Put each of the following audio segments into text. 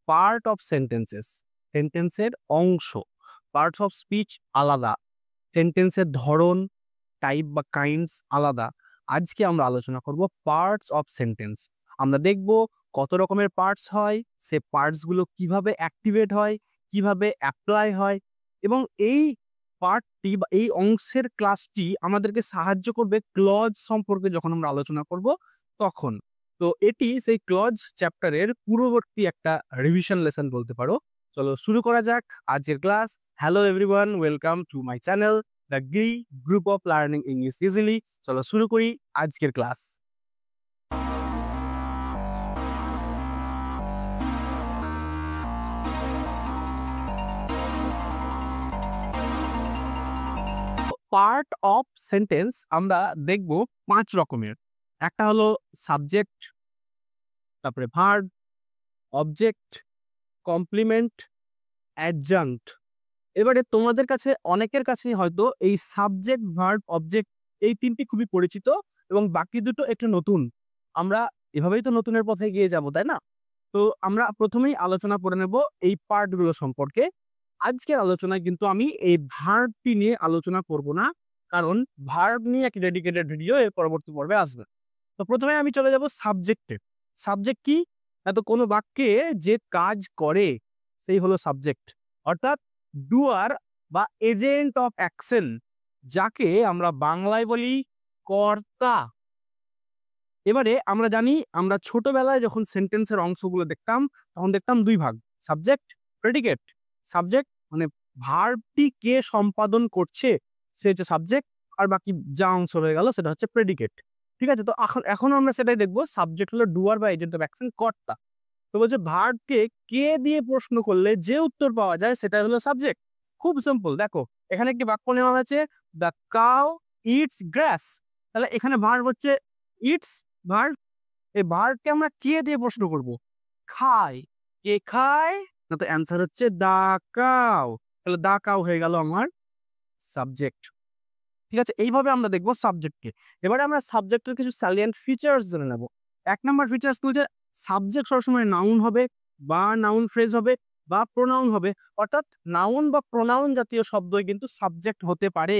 Part of sentences, সেন্টেন্সের অংশ। Parts of speech আলাদা, সেন্টেন্সের ধরন, টাইপ বা কাইন্ডস আলাদা। আজকে আমরা আলোচনা করব পার্টস অফ সেন্টেন্স। আমরা দেখব কত রকমের পার্টস হয়, সে পার্টসগুলো কিভাবে অ্যাক্টিভেট হয়, কিভাবে অ্যাপ্লাই হয়, এবং এই পার্টটি বা এই অংশের ক্লাসটি আমাদেরকে সাহায্য করবে ক্লজ সম্পর্কে যখন আমরা আলোচনা করব তখন। তো এটি সেই ক্লজ চ্যাপ্টারের পূর্ববর্তী একটা রিভিশন লেসন বলতে পারো। চলো শুরু করা যাক আজকের class. Hello everyone, welcome to my channel the Gree group of learning English easily. চলো শুরু করি আজকের ক্লাস। পার্ট অফ সেন্টেন্স আমরা দেখব 5 রকমের। একটা হলো সাবজেক্ট, তারপরে ভার্ব, অবজেক্ট, কমপ্লিমেন্ট, অ্যাডজাঙ্ক্ট। এবারে তোমাদের কাছে অনেকের কাছেই হয়তো এই সাবজেক্ট, ভার্ব, অবজেক্ট এই তিনটি খুবই পরিচিত এবং বাকি দুটো একটু নতুন। আমরা এভাবেই তো নতুনের পথে এগিয়ে যাব, তাই না? তো আমরা প্রথমেই আলোচনা করে নেব এই পার্টগুলো সম্পর্কে। আজকের আলোচনায় কিন্তু আমি এই ভার্বটি নিয়ে আলোচনা করব না, কারণ ভার্ব নিয়ে একটি ডেডিকেটেড ভিডিও এর পরবর্তী পর্বে আসবে। তো প্রথমে আমি চলে যাব সাবজেক্টে। সাবজেক্ট কি? এত কোনো বাক্যে যে কাজ করে সেই হলো সাবজেক্ট, অর্থাৎ ডুয়ার বা এজেন্ট অফ অ্যাকশন, যাকে আমরা বাংলায় বলি কর্তা। এবারে আমরা জানি, আমরা ছোটবেলায় যখন সেন্টেন্সের অংশগুলো দেখতাম তখন দেখতাম দুই ভাগ, সাবজেক্ট, প্রেডিকেট। সাবজেক্ট মানে ভার্বটি কে সম্পাদন করছে সে হচ্ছে সাবজেক্ট, আর বাকি যা অংশ রয়ে গেল সেটা হচ্ছে প্রেডিকেট। ঠিক আছে? তো এখন আমরা সেটাই দেখবো। সাবজেক্ট হলো ডুয়ার বা এজেন্ট অফ অ্যাকশন, কর্তা। তো বলছে ভার্বকে কে দিয়ে প্রশ্ন করলে যে উত্তর পাওয়া যায় সেটা হলো সাবজেক্ট। খুব সিম্পল। দেখো এখানে একটি বাক্য নেওয়া হয়েছে, দ্য কাউ ইটস গ্রাস। তাহলে এখানে ভার্ব হচ্ছে ইটস ভার্ব। এই ভার্বকে আমরা কে দিয়ে প্রশ্ন করব? খায়। কে খায়? না, তো অ্যান্সার হচ্ছে দা কাউ। তাহলে দা কাউ হয়ে গেল আমার সাবজেক্ট। ঠিক আছে? এইভাবে আমরা দেখবো সাবজেক্টকে। এবারে আমরা সাবজেক্টের কিছু স্যালিয়েন্ট ফিচার্স জেনে নেব। ১ নাম্বার ফিচার্স হচ্ছে সাবজেক্ট সবসময় নাউন হবে, বা নাউন ফ্রেজ হবে, বা প্রোনাউন হবে। অর্থাৎ নাউন বা প্রোনাউন জাতীয় শব্দই কিন্তু সাবজেক্ট হতে পারে।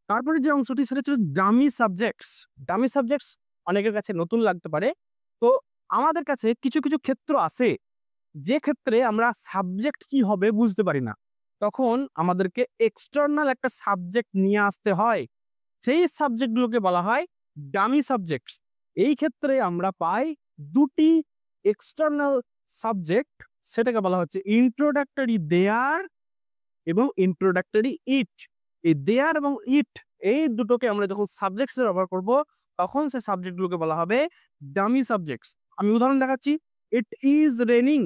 তারপরে যে অংশটি সেটা হচ্ছে ডামি সাবজেক্টস। ডামি সাবজেক্টস অনেকের কাছে নতুন লাগতে পারে। তো আমাদের কাছে কিছু কিছু ক্ষেত্র আছে যে ক্ষেত্রে আমরা সাবজেক্ট কি হবে বুঝতে পারি না, তখন আমাদেরকে এক্সটার্নাল একটা সাবজেক্ট নিয়ে আসতে হয়। সেই সাবজেক্টগুলোকে বলা হয় ডামি সাবজেক্টস। এই ক্ষেত্রে আমরা পাই দুটি এক্সটার্নাল সাবজেক্ট, সেটাকে বলা হচ্ছে ইন্ট্রোডাক্টরি দেয়ার এবং ইন্ট্রোডাক্টরি ইট। এই দেয়ার এবং ইট এই দুটোকে আমরা যখন সাবজেক্টস ব্যবহার করব তখন সে সাবজেক্টগুলোকে বলা হবে ডামি সাবজেক্টস। আমি উদাহরণ দেখাচ্ছি, ইট ইজ রেনিং।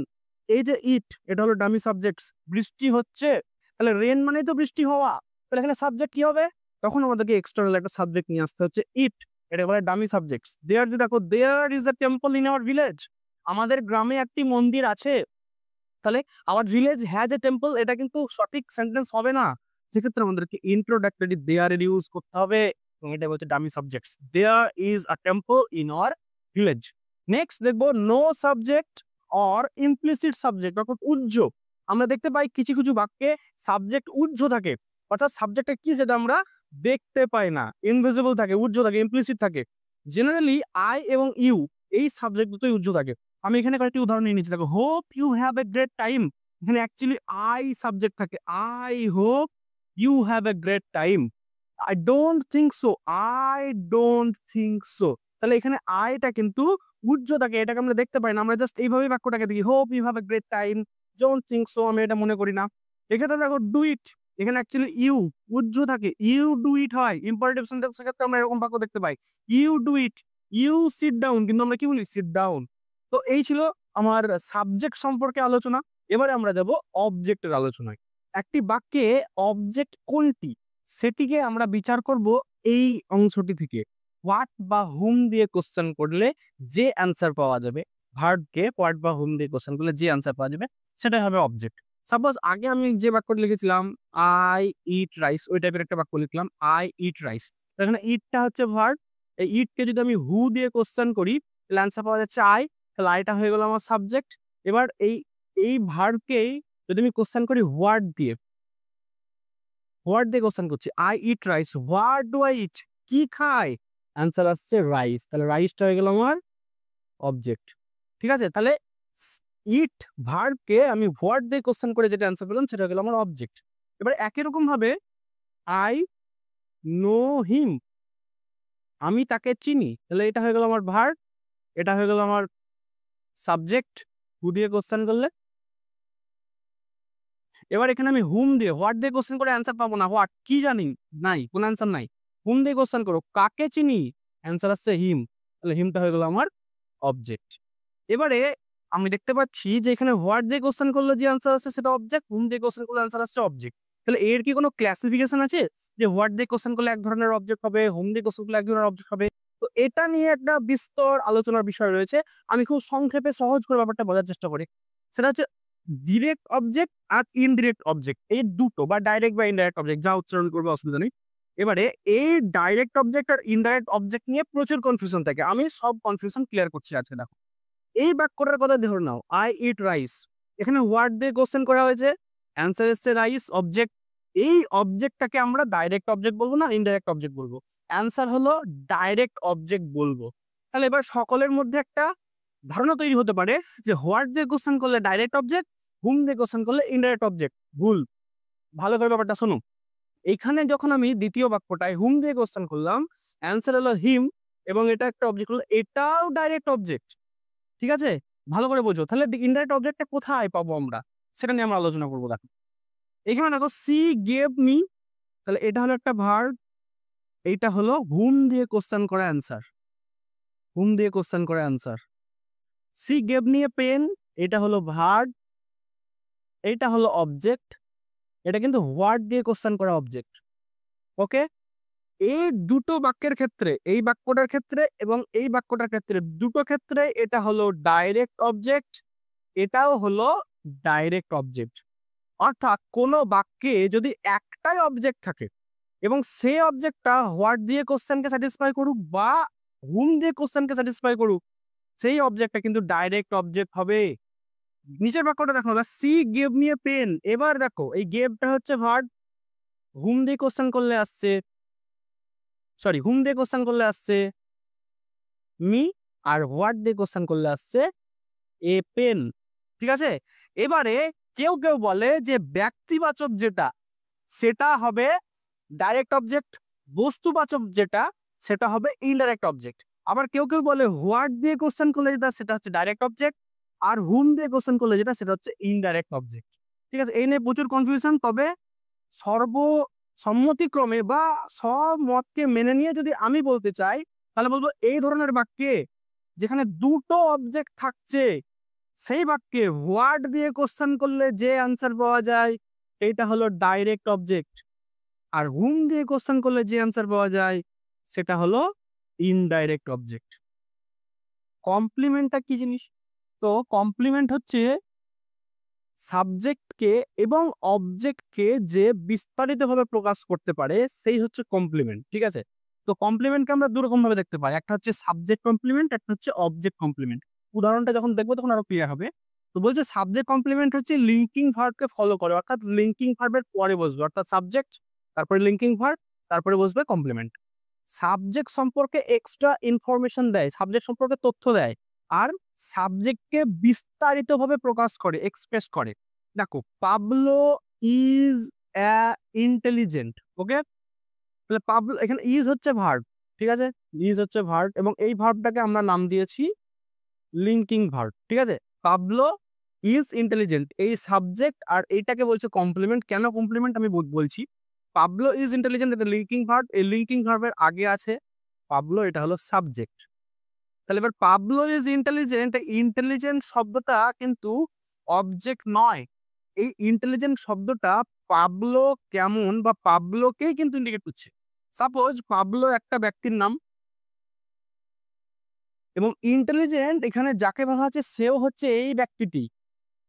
এই যে ইট, এটা হলো ডামি সাবজেক্টস। বৃষ্টি হচ্ছে, তাহলে রেন মানে তো বৃষ্টি হওয়া, তাহলে এখানে সাবজেক্ট কি হবে? তখন আমাদেরকে এক্সটার্নাল একটা সাবজেক্ট নিয়ে আসতে হচ্ছে ইট, এটা বলে ডামি সাবজেক্টস। দেয়ার যে দেখো, there is a temple in our village. আমাদের গ্রামে একটি মন্দির আছে। তাহলে our village has a temple, এটা কিন্তু সঠিক সেন্টেন্স হবে না। সেক্ষেত্রে আমাদেরকে ইন্ট্রোডাক্টরি দেয়ার এর ইউজ করতে হবে এবং এটা বলছে dummy subjects. There is a temple in our village. Next দেখবো no subject or implicit subject, অর্থাৎ উজ্জ। আমরা দেখতে পাই কিছু কিছু বাক্যে সাবজেক্ট উজ্জ থাকে, অর্থাৎ সাবজেক্টটা কি সেটা আমরা দেখতে পাই না, ইনভিজিবল থাকে, উজ্জ থাকে, ইমপ্লিসিট থাকে। জেনারেলি আই এবং ইউ এই সাবজেক্ট দুটোই উজ্জ থাকে। আমি এখানে কয়েকটি উদাহরণ নিয়ে নিচ্ছি। দেখো, hope you have a great time, এখানে অ্যাকচুয়ালি আই সাবজেক্ট থাকে, I hope you have a great time. I don't think so, I don't think so. তাহলে এখানে আইটা কিন্তু উজ্জ থাকে, এটাকে আমরা দেখতে পাই না, আমরা জাস্ট এইভাবেই বাক্যটাকে দেখি, hope you have a great time, don't think so আমি এটা মনে করি না। এক্ষেত্রে দেখো ডু ইট, এখানে অ্যাকচুয়ালি ইউ উজ্জ থাকে, ইউ ডু ইট হয়। ইম্পারেটিভ সেন্টেন্সের ক্ষেত্রে আমরা এরকম বাক্য দেখতে পাই, you do it, you sit down, কিন্তু আমরা কি বলি? Sit down. তো এই ছিল আমার সাবজেক্ট সম্পর্কে আলোচনা। এবারে আমরা যাব অবজেক্টের আলোচনায়। একটি বাক্যে অবজেক্ট কোনটি সেটিকে আমরা বিচার করব এই অংশটি থেকে। হোয়াট বা হুম দিয়ে কোশ্চেন করলে যে অ্যান্সার পাওয়া যাবে, ভার্বকে হোয়াট বা হুম দিয়ে কোশ্চেন করলে যে অ্যান্সার পাওয়া যাবে সেটাই হবে অবজেক্ট। সাপোজ আগে আমি যে বাক্যটি লিখেছিলাম আই ইট রাইস, ওই টাইপের একটা বাক্য লিখলাম আই ইট রাইস। এখানে ইটটা হচ্ছে ভার্ব। এই ইটকে যদি আমি হু দিয়ে কোশ্চেন করি তাহলে অ্যান্সার পাওয়া যাচ্ছে আই, তাহলে আইটা হয়ে গেল আমার সাবজেক্ট। এবার এই এই ভার্বকেই যদি আমি কোশ্চেন করি হোয়াট দিয়ে কোশ্চেন করছি, I eat rice, what do I eat, কি খাই, অ্যান্সার আসছে রাইস, তাহলে রাইসটা হয়ে গেল আমার অবজেক্ট। ঠিক আছে, তাহলে ইট ভার্বকে আমি হোয়াট দিয়ে কোশ্চেন করে যেটা অ্যান্সার পেলাম সেটা হয়ে গেল আমার অবজেক্ট। এবার একই রকম ভাবে আই নো হিম, আমি তাকে চিনি, তাহলে এটা হয়ে গেল আমার ভার্ব, এটা হয়ে গেল আমার সাবজেক্ট হু দিয়ে কোশ্চেন করলে। এবার এখানে আমি হুম দিয়ে হোয়াট দিয়ে কোশ্চেন করে অ্যান্সার পাবো না, হোয়াট কি জানি, নাই, কোন অ্যান্সার নাই। হুম দিয়ে কোশ্চেন করো কাকে চিনি, অ্যান্সার আসছে হিম, তাহলে হিমটা হয়ে গেল আমার অবজেক্ট। এবারে আমি দেখতে পাচ্ছি যে এখানে হোয়াট দিয়ে কোশ্চেন করলে যে অ্যান্সার আসছে সেটা অবজেক্ট, হুম দিয়ে কোশ্চেন করলে অ্যান্সার আসছে অবজেক্ট। তাহলে এর কি কোনো ক্লাসিফিকেশন আছে যে হোয়াট দিয়ে কোশ্চেন করলে এক ধরনের অবজেক্ট হবে, হুম দিয়ে কোশ্চেন করলে এক ধরনের অবজেক্ট হবে? তো এটা নিয়ে একটা বিস্তর আলোচনার বিষয় রয়েছে। আমি খুব সংক্ষেপে সহজ করে ব্যাপারটা বোঝার চেষ্টা করি। সেটা হচ্ছে ডিরেক্ট অবজেক্ট আর ইনডিরেক্ট অবজেক্ট, এই দুটো, বা ডাইরেক্ট বা ইনডাইরেক্ট অবজেক্ট, যা উচ্চারণ করবে অসুবিধা নেই। এবারে এই ডাইরেক্ট অবজেক্ট আর ইনডাইরেক্ট অবজেক্ট নিয়ে প্রচুর কনফিউশন থাকে, আমি সব কনফিউশন ক্লিয়ার করছি আজকে। দেখো এই বাক্যটার কথা ধরে নাও, আই ইট রাইস, এখানে হোয়াট দিয়ে কোশ্চেন করা হয়েছে, অ্যান্সার এসছে রাইস, অবজেক্ট। এই অবজেক্টটাকে আমরা ডাইরেক্ট অবজেক্ট বলবো না ইনডাইরেক্ট অবজেক্ট বলবো? অ্যান্সার হলো ডাইরেক্ট অবজেক্ট বলবো। তাহলে এবার সকলের মধ্যে একটা ধারণা তৈরি হতে পারে যে হোয়াট দিয়ে কোশ্চেন করলে ডাইরেক্ট অবজেক্ট, হুম দিয়ে কোশ্চেন করলে ইনডাইরেক্ট অবজেক্ট। ভুল, ভালো করে ব্যাপারটা শোনো। এখানে যখন আমি দ্বিতীয় বাক্যটায় হুম দিয়ে কোশ্চেন করলাম, অ্যান্সার হলো হিম, এবং এটা একটা অবজেক্ট হলো, এটাও ডাইরেক্ট অবজেক্ট। ঠিক আছে, ভালো করে বোঝো। তাহলে ইনডাইরেক্ট অবজেক্টটা কোথায় পাবো আমরা, সেটা নিয়ে আমরা আলোচনা করবো। দেখো এখানে দেখো সি গেভ মি, তাহলে এটা হলো একটা ভার্ব, এইটা হলো হুম দিয়ে কোশ্চেন করা অ্যান্সার, হুম দিয়ে কোশ্চেন করা answer. She gave me a pen, এটা হলো ভার্ব, এইটা হলো অবজেক্ট, এটা কিন্তু হোয়াট দিয়ে কোশ্চেন করা অবজেক্ট। ওকে, এই দুটো বাক্যের ক্ষেত্রে, এই বাক্যটার ক্ষেত্রে এবং এই বাক্যটার ক্ষেত্রে, দুটো ক্ষেত্রে এটা হলো ডাইরেক্ট অবজেক্ট, এটাও হলো ডাইরেক্ট অবজেক্ট। অর্থাৎ কোনো বাক্যে যদি একটাই অবজেক্ট থাকে এবং সেই অবজেক্টটা হোয়াট দিয়ে কোশ্চেনকে স্যাটিসফাই করুক বা হুম দিয়ে কোশ্চেনকে স্যাটিসফাই করুক, সেই অবজেক্টটা কিন্তু ডাইরেক্ট অবজেক্ট হবে। নিচের বাক্যটা দেখো, she gave me a pen, এবার দেখো এই গেভটা হচ্ছে ভার্ব, হুম দিয়ে কোশ্চেন করলে আসছে, সরি হুম দিয়ে কোশ্চেন করলে আসছে মি, আর হোয়াট দিয়ে কোশ্চেন করলে আসছে এ পেন। ঠিক আছে, এবারে কেউ কেউ বলে যে ব্যক্তিবাচক যেটা সেটা হবে ডাইরেক্ট অবজেক্ট, বস্তুবাচক যেটা সেটা হবে ইনডাইরেক্ট অবজেক্ট। আবার কেউ কেউ বলে হোয়াট দিয়ে কোশ্চেন করলে যেটা সেটা হচ্ছে ডাইরেক্ট অবজেক্ট, আর হুম দিয়ে কোশ্চেন করলে যেটা সেটা হচ্ছে ইনডাইরেক্ট অবজেক্ট। ঠিক আছে, এই নিয়ে প্রচুর কনফিউশন। তবে সর্বসম্মতিক্রমে বা সব মতকে মেনে নিয়ে যদি আমি বলতে চাই, তাহলে বলবো এই ধরনের বাক্যে যেখানে দুটো অবজেক্ট থাকছে, সেই বাক্যে হোয়াট দিয়ে কোশ্চেন করলে যে অ্যান্সার পাওয়া যায় এইটা হলো ডাইরেক্ট অবজেক্ট, আর হুম দিয়ে কোশ্চেন করলে যে অ্যান্সার পাওয়া যায় সেটা হলো ইনডাইরেক্ট অবজেক্ট। কমপ্লিমেন্টটা কি জিনিস? তো কমপ্লিমেন্ট হচ্ছে সাবজেক্টকে এবং অবজেক্টকে যে বিস্তারিতভাবে প্রকাশ করতে পারে সেই হচ্ছে কমপ্লিমেন্ট। ঠিক আছে, তো কমপ্লিমেন্টকে আমরা দুরকম ভাবে দেখতে পাই, একটা হচ্ছে সাবজেক্ট কমপ্লিমেন্ট, একটা হচ্ছে অবজেক্ট কমপ্লিমেন্ট। উদাহরণটা যখন দেখবো তখন আরো ক্লিয়ার হবে। তো বলছে সাবজেক্ট কমপ্লিমেন্ট হচ্ছে লিঙ্কিং ভার্বকে ফলো করে, অর্থাৎ লিঙ্কিং ভার্বের পরে বসবে, অর্থাৎ সাবজেক্ট তারপরে লিঙ্কিং ভার্ব তারপরে বসবে কমপ্লিমেন্ট। সাবজেক্ট সম্পর্কে এক্সট্রা ইনফরমেশন দেয়, সাবজেক্ট সম্পর্কে তথ্য দেয়, আর সাবজেক্টকে বিস্তারিতভাবে প্রকাশ করে, এক্সপ্রেস করে। দেখো পাবলো ইজ ইন্টেলিজেন্ট, ওকে, তাহলে পাবলো এখানে ইজ হচ্ছে ভার্ব। ঠিক আছে, ইজ হচ্ছে ভার্ব এবং এই ভার্বটাকে আমরা নাম দিয়েছি লিঙ্কিং ভার্ব। ঠিক আছে, পাবলো ইজ ইন্টেলিজেন্ট, এই সাবজেক্ট আর এইটাকে বলছে কমপ্লিমেন্ট। কেন কমপ্লিমেন্ট আমি বলছি। পাবলো ইজ ইন্টেলিজেন্ট এটা লিঙ্কিং ভার্ব, এই লিঙ্কিং ভার্বের আগে আছে পাবলো, এটা হলো সাবজেক্ট। তাহলে এবার পাবলো ইজ ইন্টেলিজেন্ট, ইন্টেলিজেন্ট শব্দটা কিন্তু অবজেক্ট নয়। এই ইন্টেলিজেন্ট শব্দটা পাবলো কেমন বা পাবলোকেই কিন্তু ইন্ডিকেট করছে। সাপোজ পাবলো একটা ব্যক্তির নাম এবং ইন্টেলিজেন্ট এখানে যাকে বলা হচ্ছে সেও হচ্ছে এই ব্যক্তিটি।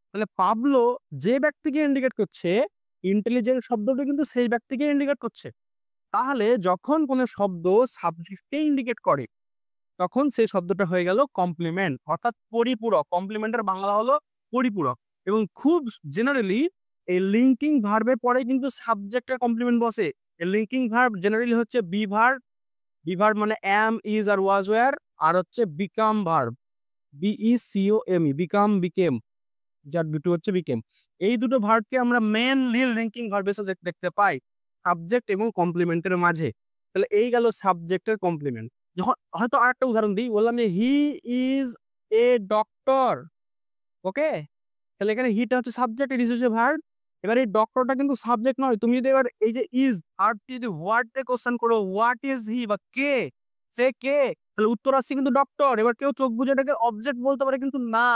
তাহলে পাবলো যে ব্যক্তিকে ইন্ডিকেট করছে, ইন্টেলিজেন্ট শব্দটি কিন্তু সেই ব্যক্তিকে ইন্ডিকেট করছে। তাহলে যখন কোনো শব্দ সাবজেক্টকে ইন্ডিকেট করে তখন সেই শব্দটা হয়ে গেল কমপ্লিমেন্ট, অর্থাৎ পরিপূরক। কমপ্লিমেন্টের বাংলা হলো পরিপূরক। এবং খুব জেনারেলি এই লিঙ্কিং ভার্বের পরে কিন্তু সাবজেক্টের কমপ্লিমেন্ট বসে। এই লিঙ্কিং ভার্ব জেনারেলি হচ্ছে বি ভার্ব, বি ভার্ব মানে অ্যাম, ইজ আর ওয়াজ ওয়্যার, আর হচ্ছে become verb, BECOME, become, became, যার দুটো হচ্ছে বিকেম। এই দুটো ভার্বকে আমরা মেনলি লিঙ্কিং ভার্ব হিসেবে দেখতে পাই সাবজেক্ট এবং কমপ্লিমেন্টের মাঝে। তাহলে এই গেল সাবজেক্টের কমপ্লিমেন্ট। যখন হয়তো আরেকটা উদাহরণ দিই, বললাম যে হি ইজ এ ডক্টর, ওকে, তাহলে এখানে হিটা হচ্ছে সাবজেক্ট, ইট ইজ হচ্ছে ভার্ব। এবার এই ডক্টরটা কিন্তু সাবজেক্ট নয়। তুমি যদি এবার এই যে ইজ ভার্বটি যদি হোয়াট দিয়ে কোশ্চেন করো, হোয়াট ইজ হি বা কে, সে কে, তাহলে উত্তর আসছে কিন্তু ডক্টর। এবার কেউ চোখ বুঝে এটাকে অবজেক্ট বলতে পারে, কিন্তু না,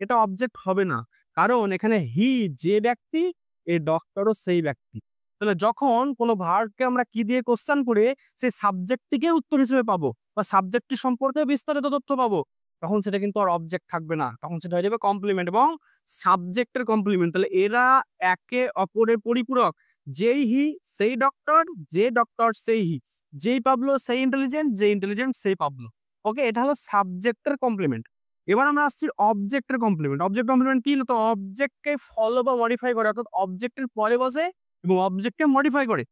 এটা অবজেক্ট হবে না, কারণ এখানে হি যে ব্যক্তি, এই ডক্টরও সেই ব্যক্তি। তাহলে যখন কোনো ভার্বকে আমরা কি দিয়ে কোশ্চেন করে সেই সাবজেক্টটিকে উত্তর হিসেবে পাবো বা সাবজেক্টটি সম্পর্কে বিস্তারিত তথ্য পাবো, তখন সেটা কিন্তু আর অবজেক্ট থাকবে না, তখন সেটা হয়ে যাবে কমপ্লিমেন্ট এবং সাবজেক্টের কমপ্লিমেন্ট। তাহলে এরা একে অপরের পরিপূরক। যেই হি সেই ডক্টর, যে ডক্টর সেই হি, যেই পাবলো সেই ইন্টেলিজেন্ট, যে ইন্টেলিজেন্ট সেই পাবলো। ওকে, এটা হলো সাবজেক্টের কমপ্লিমেন্ট। এবার আমরা আসছি অবজেক্টের কমপ্লিমেন্ট। অবজেক্ট কমপ্লিমেন্ট কি? তো অবজেক্টকে ফলো বা মডিফাই করে, অর্থাৎ অবজেক্টের পরে বসে এবং অবজেক্টকে মডিফাই করে,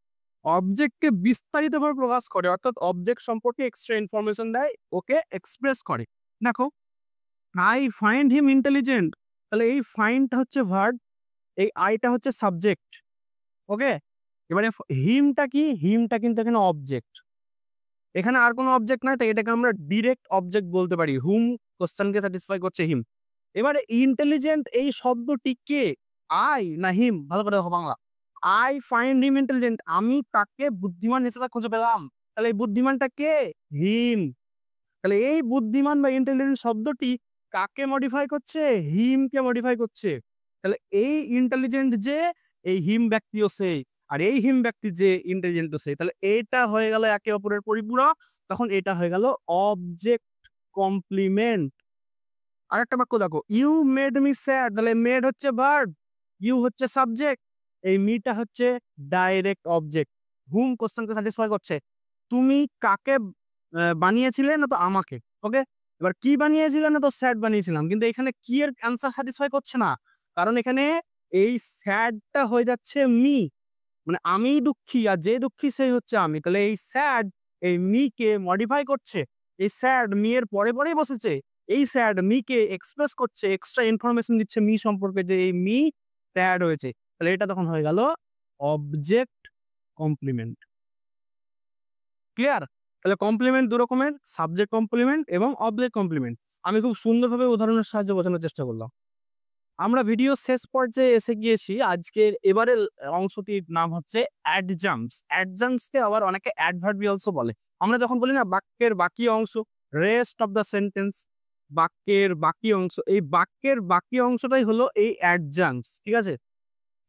অবজেক্টকে বিস্তারিতভাবে প্রকাশ করে, অর্থাৎ অবজেক্ট সম্পর্কে এক্সট্রা ইনফরমেশন দেয়, ওকে এক্সপ্রেস করে। দেখো, আই ফাইন্ড হিম ইন্টেলিজেন্ট, তাহলে এই ফাইন্ডটা হচ্ছে ভার্ব, এই আইটা হচ্ছে সাবজেক্ট, ওকে। এবারে হিমটা কি? হিমটা কিন্তু এখানে অবজেক্ট, এখানে আর কোনো অবজেক্ট নাই, তাই এটাকে আমরা ডিরেক্ট অবজেক্ট বলতে পারি। হুম কোশ্চেনকে স্যাটিসফাই করছে, হিম। এবারে ইন্টেলিজেন্ট এই শব্দটি কে, আই না হিম? ভালো করে দেখো Bangla. I find him intelligent, আমি তাকে বুদ্ধিমান হিসেবে খুঁজে পেলাম, তাহলে এই বুদ্ধিমানটা কে? হিম। তাহলে এই বুদ্ধিমান বা ইন্টেলিজেন্ট শব্দটি কাকে মডিফাই করছে? হিমকে মডিফাই করছে। তাহলে এই ইন্টেলিজেন্ট যে, এই হিম ব্যক্তিও সেই, আর এই হিম ব্যক্তি যে ইন্টেলিজেন্টও সেই। তাহলে এটা হয়ে গেল একে অপরের পরিপূরক, তখন এটা হয়ে গেল অবজেক্ট কমপ্লিমেন্ট। আর একটা বাক্য দেখো, ইউ মেড মি স্যাড, তাহলে মেড হচ্ছে ভার্ব, ইউ হচ্ছে সাবজেক্ট, এই মিটা হচ্ছে ডাইরেক্ট অবজেক্ট। হুম কোশ্চেনকে স্যাটিসফাই করছে। তুমি কাকে বানিয়েছিলে? না তো আমাকে, ওকে। এবার কি বানিয়েছিলে? না তো স্যাড বানিয়েছিলাম, কিন্তু এখানে কি এর অ্যান্সার স্যাটিসফাই করছে না, কারণ এখানে এই স্যাডটা হয়ে যাচ্ছে মি, মানে আমি দুঃখী আর যে দুঃখী সেই হচ্ছে আমি। তাহলে এই স্যাড এই মি কে মডিফাই করছে, এই স্যাড মি এর পরে পরেই বসেছে, এই স্যাড মি কে এক্সপ্রেস করছে, এক্সট্রা ইনফরমেশন দিচ্ছে মি সম্পর্কে, যে এই মি স্যাড হয়েছে। তাহলে এটা তখন হয়ে গেল অবজেক্ট কমপ্লিমেন্ট। ক্লিয়ার? তাহলে কমপ্লিমেন্ট দু রকমের, সাবজেক্ট কমপ্লিমেন্ট এবং অবজেক্ট কমপ্লিমেন্ট। আমি খুব সুন্দরভাবে উদাহরণের সাহায্যে বোঝানোর চেষ্টা করলাম। আমরা ভিডিও শেষ পর্যায়ে এসে গিয়েছি। আজকের এবারের অংশটির নাম হচ্ছে অ্যাডজাংস। অ্যাডজাংসকে আবার অনেকে অ্যাডভার্বিয়ালসও বলে। আমরা যখন বলি না বাক্যের বাকি অংশ, রেস্ট অফ দ্য সেন্টেন্স, বাক্যের বাকি অংশ, এই বাক্যের বাকি অংশটাই হলো এই অ্যাডজাংস, ঠিক আছে?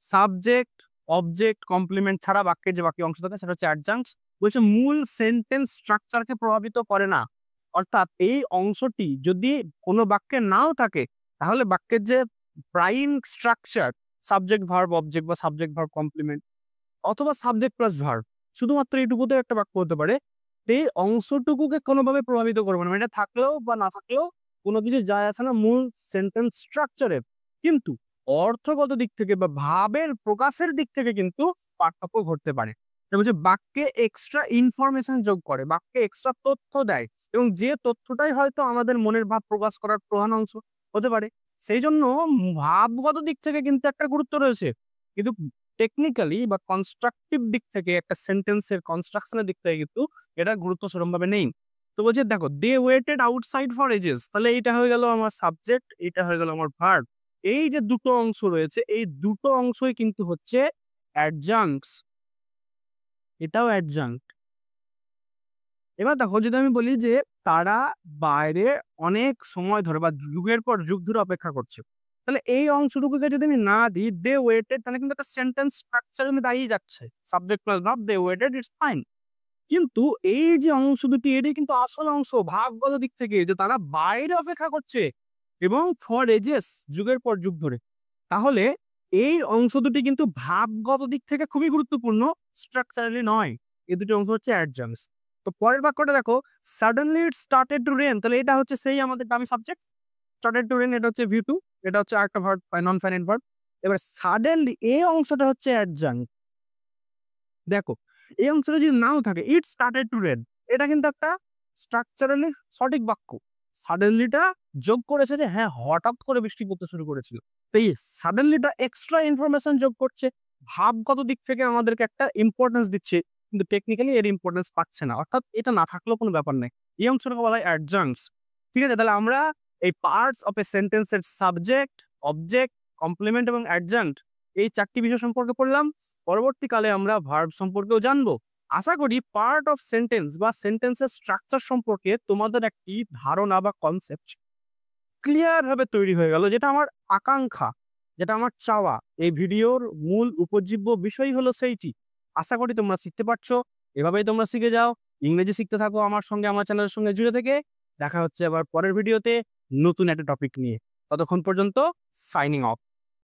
সাবজেক্ট, অবজেক্ট, কমপ্লিমেন্ট ছাড়া বাক্যের যে বাকি অংশ থাকে সেটা হচ্ছে অ্যাডজাংস। বলছে মূল সেন্টেন্স স্ট্রাকচারকে প্রভাবিত করে না, অর্থাৎ এই অংশটি যদি কোনো বাক্যে নাও থাকে, তাহলে বাক্যের যে prime structure, subject verb object বা সাবজেক্ট ভার্ব কমপ্লিমেন্ট অথবা সাবজেক্ট প্লাস ভার্ব, শুধুমাত্র এইটুকুতে একটা বাক্য হতে পারে, এই অংশটুকুকে কোনোভাবে প্রভাবিত করবে না, এটা থাকলেও বা না থাকলেও কোনো কিছু যায় আসে না মূল সেন্টেন্স স্ট্রাকচারের। কিন্তু অর্থগত দিক থেকে বা ভাবের প্রকাশের দিক থেকে কিন্তু পার্থক্য ঘটতে পারে। এবং যে বাক্যে এক্সট্রা ইনফরমেশন যোগ করে, বাক্যে এক্সট্রা তথ্য দেয়, এবং যে তথ্যটাই হয়তো আমাদের মনের ভাব প্রকাশ করার প্রধান অংশ হতে পারে। সেই জন্য ভাবগত দিক থেকে কিন্তু একটা গুরুত্ব রয়েছে, কিন্তু টেকনিক্যালি বা কনস্ট্রাকটিভ দিক থেকে, একটা সেন্টেন্সের কনস্ট্রাকশনের দিক থেকে কিন্তু এটা গুরুত্ব সেরকমভাবে নেই। তো বলছে দেখো, দে ওয়েটেড আউটসাইড ফর এজেস, তাহলে এইটা হয়ে গেল আমার সাবজেক্ট, এটা হয়ে গেল আমার ভার্ব। এই যে দুটো অংশ রয়েছে, এই দুটো অংশই কিন্তু হচ্ছে অ্যাডজাংক্টস, এটাও অ্যাডজাংক্ট। এবার দেখো, যদি আমি বলি যে তারা বাইরে অনেক সময় ধরে বা যুগের পর যুগ ধরে অপেক্ষা করছে, তাহলে এই অংশটুকুকে যদি আমি না দিই, দে ওয়েটেড, তাহলে কিন্তু একটা সেন্টেন্স স্ট্রাকচার কিন্তু দাঁড়িয়ে যাচ্ছে, subject plus verb, they waited, it's fine. কিন্তু এই যে অংশ দুটি, এটাই কিন্তু আসল অংশ ভাবগত দিক থেকে, যে তারা বাইরে অপেক্ষা করছে এবং ফর এজেস, যুগের পর যুগ ধরে। তাহলে এই অংশ দুটি কিন্তু ভাবগত দিক থেকে খুবই গুরুত্বপূর্ণ, স্ট্রাকচারালি নয়। এই দুটি অংশ হচ্ছে অ্যাডজাংস। তো পরের বাক্যটা দেখো, suddenly it started to rain, তাহলে এটা হচ্ছে সেই আমাদের দামি সাবজেক্ট, স্টার্টেড টু রেন এটা হচ্ছে ভিউ টু, এটা হচ্ছে আরেকটা ভার্ব, নন ফাইনাইট ভার্ব। এবার সাডেনলি এই অংশটা হচ্ছে অ্যাডজাঙ্ক। দেখো এই অংশটা যদি নাও থাকে, ইট স্টার্টেড টু রেন, এটা কিন্তু একটা স্ট্রাকচারালি সঠিক বাক্য। সাডেনলিটা যোগ করেছে যে হ্যাঁ হঠাৎ করে বৃষ্টি পড়তে শুরু করেছিল, তো এই সাডেনলিটা এক্সট্রা ইনফরমেশন যোগ করছে, ভাবগত দিক থেকে আমাদেরকে একটা ইম্পর্টেন্স দিচ্ছে, কিন্তু টেকনিক্যালি এর ইম্পর্টেন্স পাচ্ছে না, অর্থাৎ এটা না থাকলেও কোনো ব্যাপার নেই। এই অংশটাকে বলা হয় অ্যাডজাংস। ঠিক আছে, তাহলে আমরা এই পার্টস অফ এ সেন্টেন্সের সাবজেক্ট, অবজেক্ট, কমপ্লিমেন্ট এবং অ্যাডজাংট এই 4টি বিষয় সম্পর্কে পড়লাম। পরবর্তীকালে আমরা ভার্ব সম্পর্কেও জানবো। আশা করি পার্ট অফ সেন্টেন্স বা সেন্টেন্সের স্ট্রাকচার সম্পর্কে তোমাদের একটি ধারণা বা কনসেপ্ট ক্লিয়ার ভাবে তৈরি হয়ে গেল, যেটা আমার আকাঙ্ক্ষা, যেটা আমার চাওয়া। এই ভিডিওর মূল উপজীব্য বিষয় হলো সেইটি। আশা করি তোমরা শিখতে পারছো। এভাবেই তোমরা শিখে যাও, ইংরেজি শিখতে থাকো আমার সঙ্গে, আমার চ্যানেলের সঙ্গে জুড়ে থেকে। দেখা হচ্ছে আবার পরের ভিডিওতে নতুন একটা টপিক নিয়ে। ততক্ষণ পর্যন্ত সাইনিং অফ।